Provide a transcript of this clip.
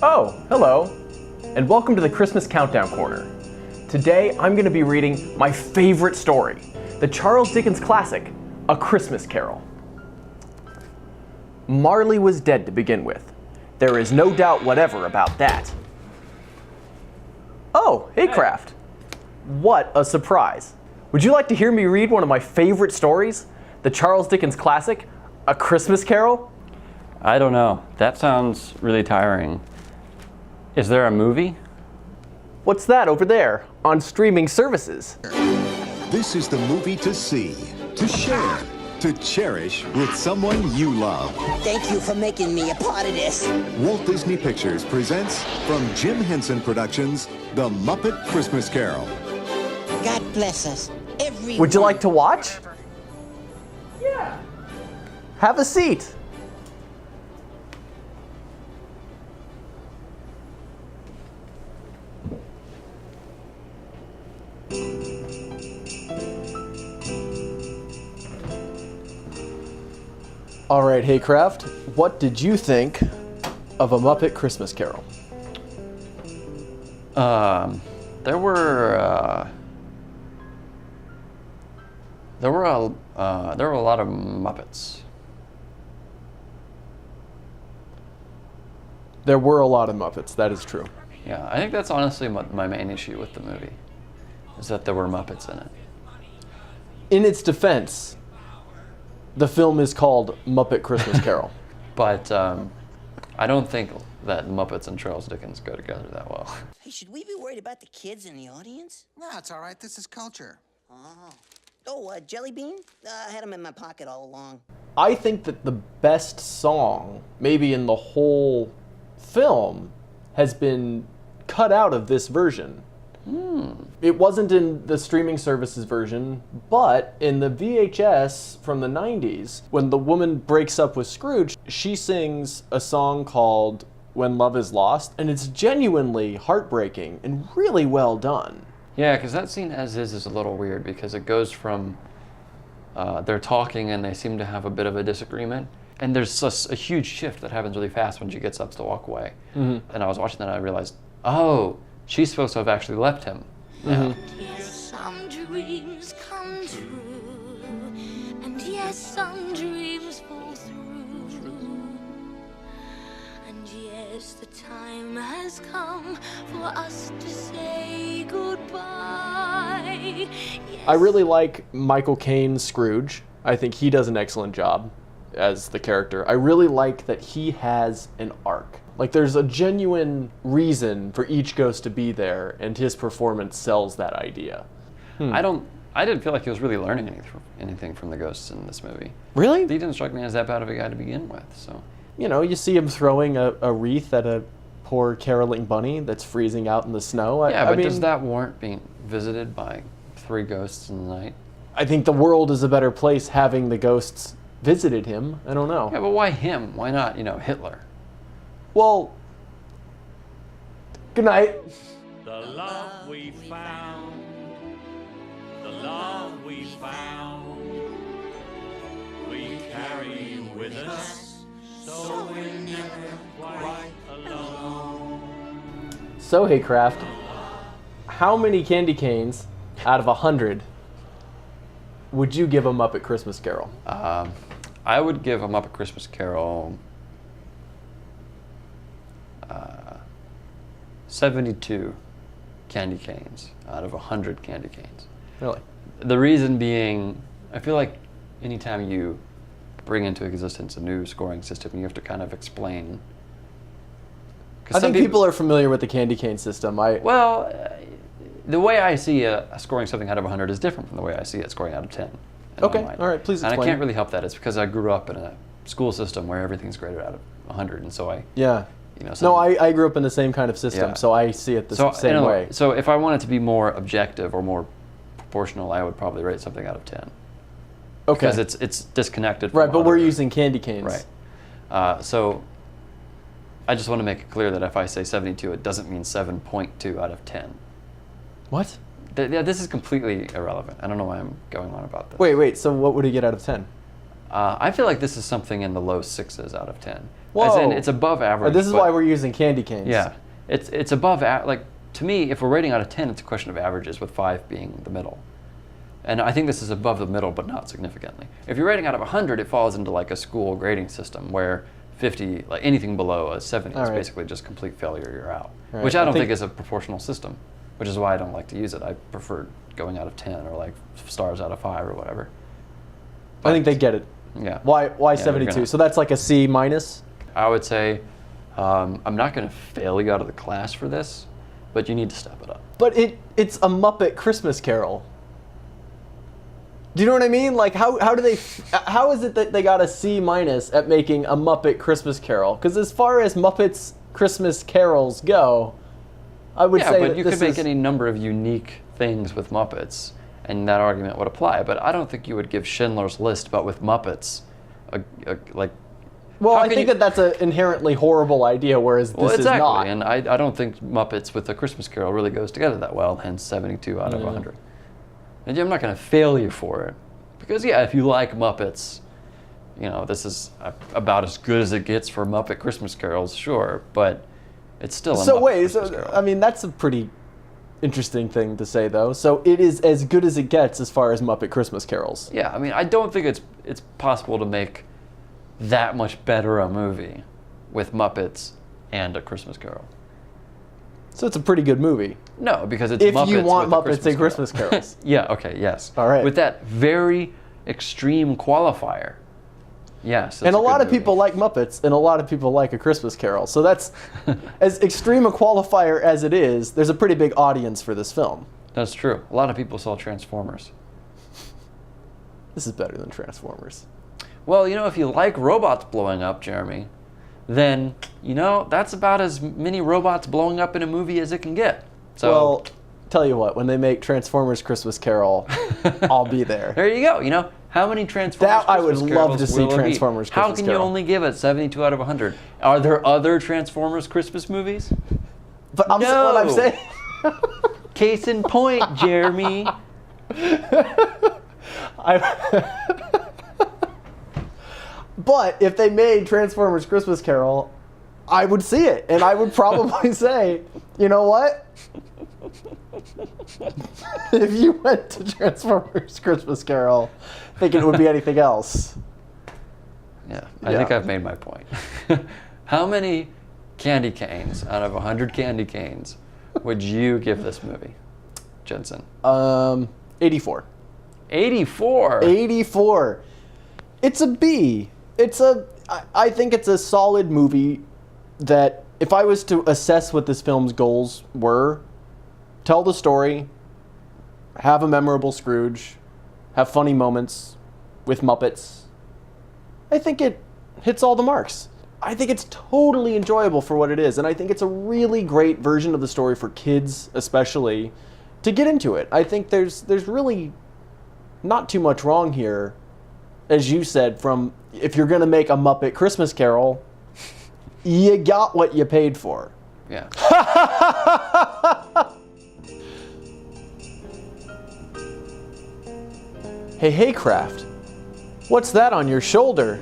Oh, hello, and welcome to the Christmas Countdown Corner. Today, I'm going to be reading my favorite story, the Charles Dickens classic, A Christmas Carol. Marley was dead to begin with. There is no doubt whatever about that. Oh, hey, Kraft. What a surprise. Would you like to hear me read one of my favorite stories, the Charles Dickens classic, A Christmas Carol? I don't know. That sounds really tiring. Is there a movie? What's that over there on streaming services? This is the movie to see, to share, to cherish with someone you love. Thank you for making me a part of this. Walt Disney Pictures presents from Jim Henson Productions, The Muppet Christmas Carol. God bless us, everyone. Would you like to watch? Yeah. Have a seat. All right, hey Kraft, what did you think of A Muppet Christmas Carol? There were a lot of Muppets. There were a lot of Muppets, that is true. Yeah, I think that's honestly my main issue with the movie, is that there were Muppets in it. In its defense, the film is called Muppet Christmas Carol. But I don't think that Muppets and Charles Dickens go together that well. Hey, should we be worried about the kids in the audience? No, it's all right. This is culture. Jelly Bean? I had him in my pocket all along. I think that the best song, maybe in the whole film, has been cut out of this version. It wasn't in the streaming services version, but in the VHS from the 90s, when the woman breaks up with Scrooge, she sings a song called When Love Is Lost, and it's genuinely heartbreaking and really well done. Yeah, because that scene as is a little weird, because it goes from they're talking and they seem to have a bit of a disagreement, and there's a huge shift that happens really fast when she gets up to walk away. And I was watching that and I realized, oh, she's supposed to have actually left him. Yes, some dreams come true, and yes, some dreams fall through, and yes, the time has come for us to say goodbye. Yes. I really like Michael Caine's Scrooge. I think he does an excellent job as the character. I really like that he has an arc. Like, there's a genuine reason for each ghost to be there, and his performance sells that idea. I didn't feel like he was really learning anything from the ghosts in this movie. Really? He didn't strike me as that bad of a guy to begin with, so. You know, you see him throwing a wreath at a poor caroling bunny that's freezing out in the snow. Yeah, I but mean, does that warrant being visited by 3 ghosts in the night? I think the world is a better place having the ghosts visited him. I don't know. Yeah, but why him? Why not, Hitler? Well, good night. The love we found, the love we found, we carry with us, so we're never quite alone. So, hey Kraft, how many candy canes out of 100 would you give a Muppet Christmas Carol? I would give a Muppet Christmas Carol 72 candy canes out of 100 candy canes. Really? The reason being, I feel like anytime you bring into existence a new scoring system, you have to kind of explain. I think people are familiar with the candy cane system. Well, the way I see scoring something out of 100 is different from the way I see it scoring out of 10. Okay, all right, please explain. And I can't really help that. It's because I grew up in a school system where everything's graded out of 100, and so I... Yeah. No, I grew up in the same kind of system, so I see it the same way. So if I wanted to be more objective or more proportional, I would probably rate something out of 10. Okay. Because it's disconnected from Right, but we're using candy canes. Right. So I just want to make it clear that if I say 72, it doesn't mean 7.2 out of 10. What? Yeah, this is completely irrelevant. I don't know why I'm going on about this. Wait, so what would he get out of 10? I feel like this is something in the low 6s out of 10. As Whoa. in, it's above average. This is but- why we're using candy canes. Yeah, it's above, like, to me, if we're rating out of 10, it's a question of averages, with 5 being the middle. And I think this is above the middle, but not significantly. If you're rating out of 100, it falls into like a school grading system where 50, like anything below a 70 is All right. basically just complete failure, you're out. All right, Which I I don't think- think is a proportional system, which is why I don't like to use it. I prefer going out of 10 or like stars out of 5 or whatever. I think they get it. Yeah. Why you're 72? gonna- So that's like a C minus? I would say I'm not going to fail you out of the class for this, but you need to step it up. But it's a Muppet Christmas Carol. Do you know what I mean? Like, how is it that they got a C minus at making a Muppet Christmas Carol? Because as far as Muppets Christmas Carols go, I would Yeah, say but that you this could make is, any number of unique things with Muppets, and that argument would apply. But I don't think you would give Schindler's List, but with Muppets, like. Well, how I can think you- that that's an inherently horrible idea, whereas Well, this exactly, is not. and I don't think Muppets with A Christmas Carol really goes together that well, hence 72 out of 100. And I'm not going to fail you for it, because yeah, if you like Muppets, you know, this is about as good as it gets for Muppet Christmas Carols, sure, but it's still a So Muppet wait, Christmas so Carol. I mean that's a pretty interesting thing to say, though. So it is as good as it gets as far as Muppet Christmas Carols. Yeah, I mean, I don't think it's possible to make that much better a movie with Muppets and A Christmas Carol. So it's a pretty good movie. No, because it's If Muppets you want with a Muppets and Christmas Carol. Carols. Yeah, okay, yes. All right. With that very extreme qualifier. Yes. And it's a lot good of people movie. like Muppets, and a lot of people like A Christmas Carol. So that's, as extreme a qualifier as it is, there's a pretty big audience for this film. That's true. A lot of people saw Transformers. This is better than Transformers. Well, you know, if you like robots blowing up, Jeremy, then, you know, that's about as many robots blowing up in a movie as it can get. So, Well, tell you what, when they make Transformers Christmas Carol, I'll be there. there you go. You know, how many Transformers That I would Christmas love Carols to see will there be? Transformers How Christmas can Carol. you only give it 72 out of 100? Are there other Transformers Christmas movies? But what I'm No. saying... Case in point, Jeremy. But if they made Transformers Christmas Carol, I would see it. And I would probably say, you know what? If you went to Transformers Christmas Carol thinking it would be anything else. Yeah, I think I've made my point. How many candy canes out of 100 candy canes would you give this movie, Jensen? 84. 84. 84. It's a B. I think it's a solid movie that if I was to assess what this film's goals were, tell the story, have a memorable Scrooge, have funny moments with Muppets, I think it hits all the marks. I think it's totally enjoyable for what it is, and I think it's a really great version of the story for kids, especially, to get into it. I think there's really not too much wrong here, as you said, from if you're going to make a Muppet Christmas Carol, you got what you paid for. Yeah. Hey, Kraft, what's that on your shoulder?